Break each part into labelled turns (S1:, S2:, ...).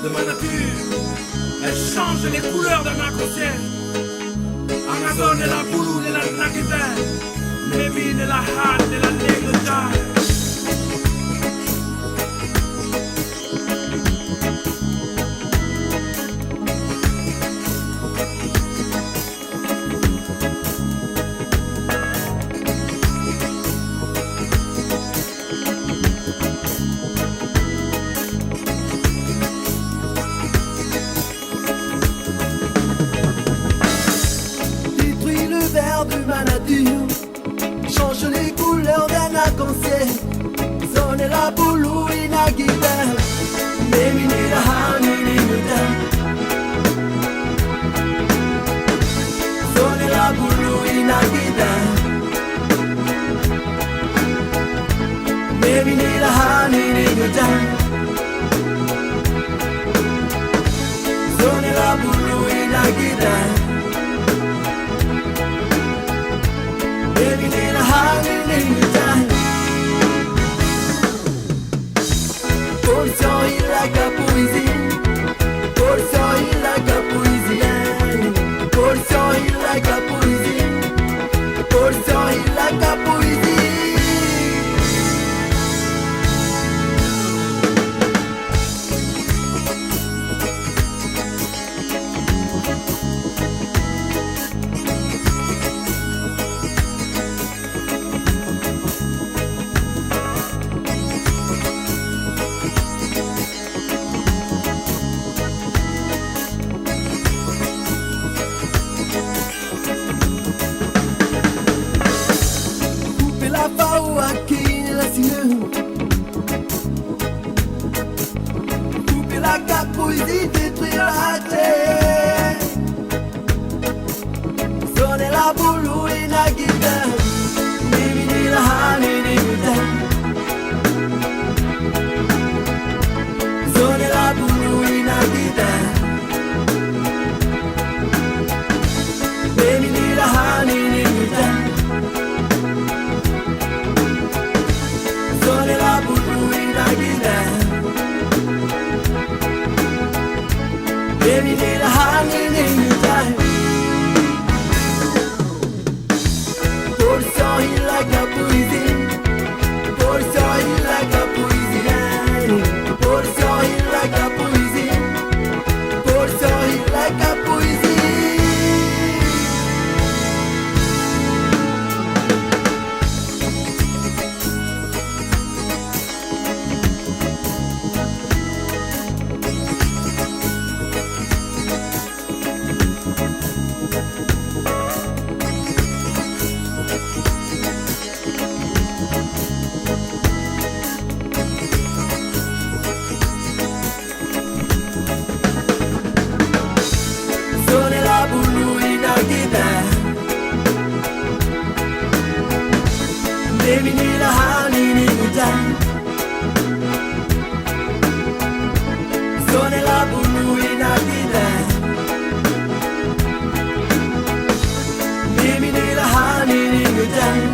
S1: de ma nature. Elle change les couleurs de ma conscience. Amazon et la boulou de la nakita. Mimi de la hâte de la négligence.
S2: De ma nature, change les couleurs d'un arc-en-ciel. Zone la boulou et la guitare, Mimi ni la hani ni nuda. Zone la boulou et la guitare, Mimi ni la hani ni nuda. Zone la boulou et la guitare. Baby, need a hiding in the time. Portion il like a poésie. Portion il like a poésie. Portion il like a poésie. Portion il like a poésie. La faua qui la sienne. Couper la capouille, détruire la terre. Sonner la boulou et la guitare. Mimi ni la hani ni guitare. Sonner la boulou et la guitare. Mimi ni la hani ni guitare. Sonne la boulou et la guitare. Baby, need a hiding in the time. Portion il like a poésie. Portion il like a poésie. Portion il like a poésie. Portion il like a poésie. Sonne la boulou et la guitare. Baby, need a honey, need a time. Sonne la boulou et la guitare. Baby, need a honey, need a time.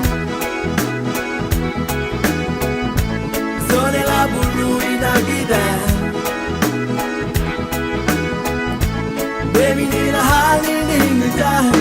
S2: Sonne la boulou et la guitare. Baby, need a hiding in the dark.